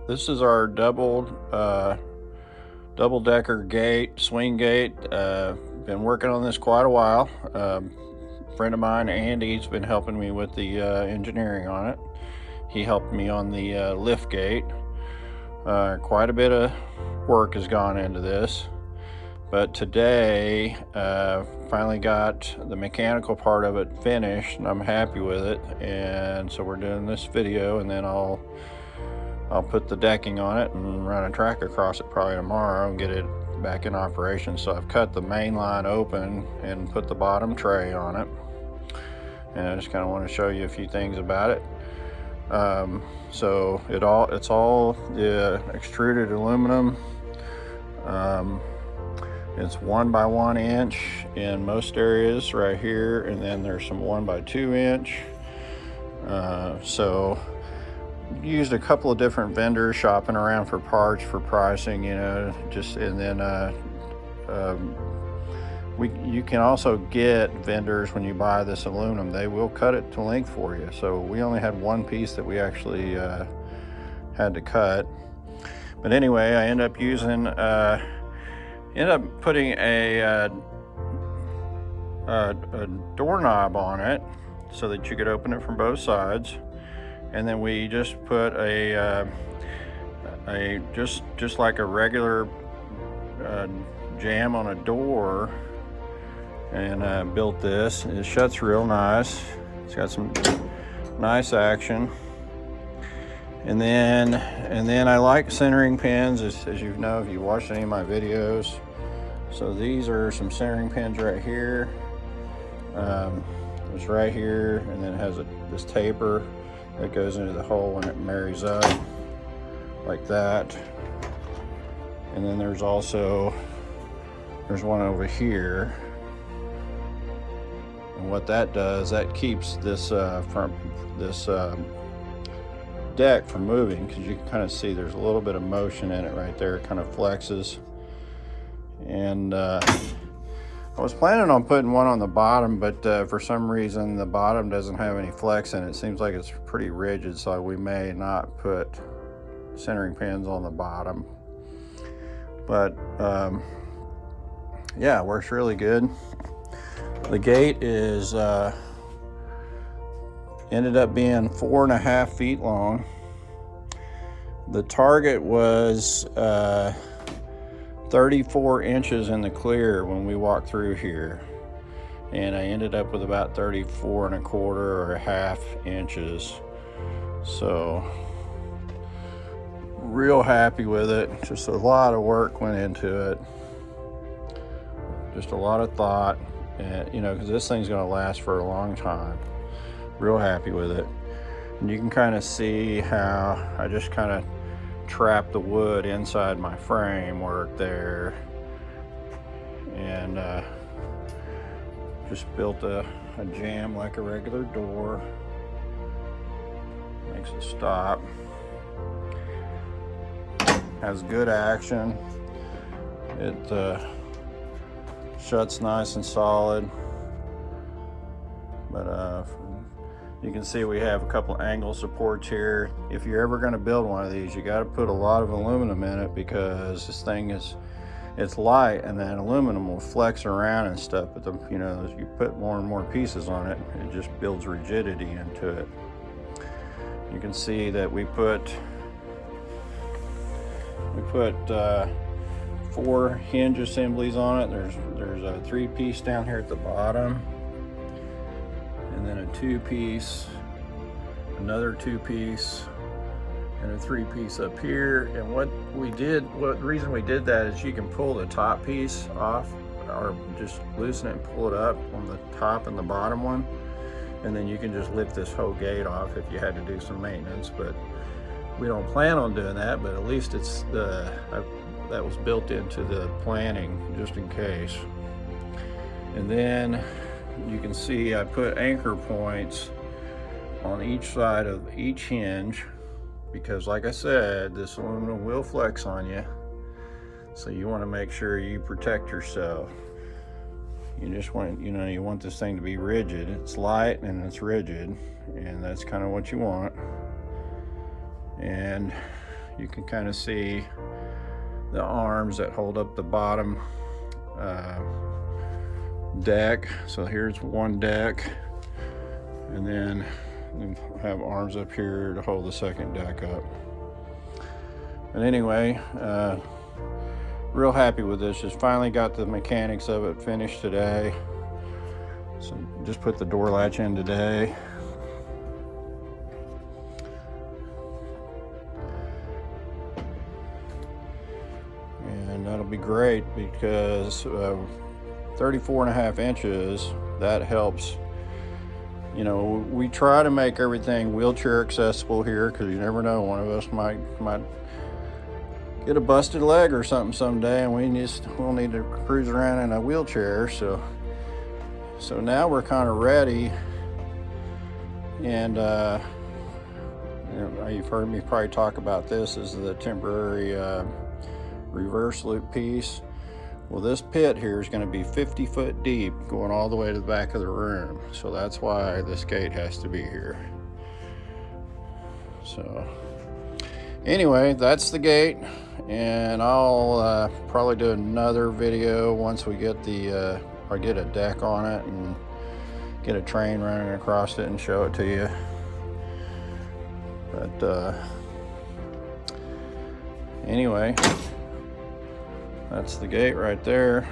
This is our double-decker gate, swing gate. Been working on this quite a while. A friend of mine, Andy's been helping me with the engineering on it. He helped me on the lift gate. Quite a bit of work has gone into this, but today finally got the mechanical part of it finished, and I'm happy with it. And so we're doing this video, and then I'll put the decking on it and run a track across it probably tomorrow and get it back in operation. So I've cut the main line open and put the bottom tray on it, and I just kind of want to show you a few things about it. So it's all extruded aluminum. It's 1 by 1 inch in most areas right here, and then there's some 1 by 2 inch. So used a couple of different vendors, shopping around for parts, for pricing, and then you can also get vendors when you buy this aluminum. They will cut it to length for you. So we only had one piece that we actually had to cut. But anyway, I ended up putting a doorknob on it so that you could open it from both sides. And then we just put just like a regular jamb on a door, and built this. It shuts real nice. It's got some nice action. And then I like centering pins, as you know if you watched any of my videos. So these are some centering pins right here. It's right here, and then it has this taper that goes into the hole when it marries up like that. And then there's one over here, and what that does, that keeps this deck from moving, because you can kind of see there's a little bit of motion in it right there. It kind of flexes. And I was planning on putting one on the bottom, but for some reason the bottom doesn't have any flex in it. It seems like it's pretty rigid, so we may not put centering pins on the bottom. But yeah, it works really good. The gate is ended up being 4.5 feet long. The target was 34 inches in the clear when we walked through here, and I ended up with about 34.25 or a half inches. So real happy with it. Just a lot of work went into it, just a lot of thought, and because this thing's going to last for a long time. Real happy with it. And you can kind of see how I just kind of trap the wood inside my framework there, and just built a jamb like a regular door. Makes it stop. Has good action. It shuts nice and solid. But you can see we have a couple angle supports here. If you're ever going to build one of these, you got to put a lot of aluminum in it, because this thing it's light, and then aluminum will flex around and stuff. But as you put more and more pieces on it, it just builds rigidity into it. You can see that we put 4 hinge assemblies on it. There's a 3-piece down here at the bottom, and then a 2-piece, another 2-piece, and a 3-piece up here. And the reason we did that is you can pull the top piece off, or just loosen it and pull it up on the top and the bottom one, and then you can just lift this whole gate off if you had to do some maintenance. But we don't plan on doing that, but at least that was built into the planning just in case. And then you can see I put anchor points on each side of each hinge, because like I said, this aluminum will flex on you, so you want to make sure you protect yourself. You just want, you want this thing to be rigid. It's light and it's rigid, and that's kind of what you want. And you can kind of see the arms that hold up the bottom deck. So here's one deck, and then we have arms up here to hold the second deck up. But anyway, real happy with this. Just finally got the mechanics of it finished today. So just put the door latch in today. And that'll be great because 34.5 inches, that helps. You know, we try to make everything wheelchair accessible here because you never know, one of us might get a busted leg or something someday, and we'll need to cruise around in a wheelchair. So now we're kind of ready. And you know, you've heard me probably talk about this as the temporary reverse loop piece. Well, this pit here is going to be 50 foot deep going all the way to the back of the room. So that's why this gate has to be here. So anyway, that's the gate, and I'll probably do another video once we get or get a deck on it and get a train running across it and show it to you. But anyway, that's the gate right there.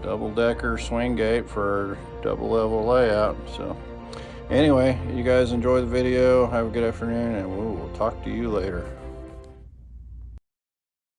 Double-decker swing gate for double level layout. So anyway, you guys enjoy the video. Have a good afternoon, and we'll talk to you later.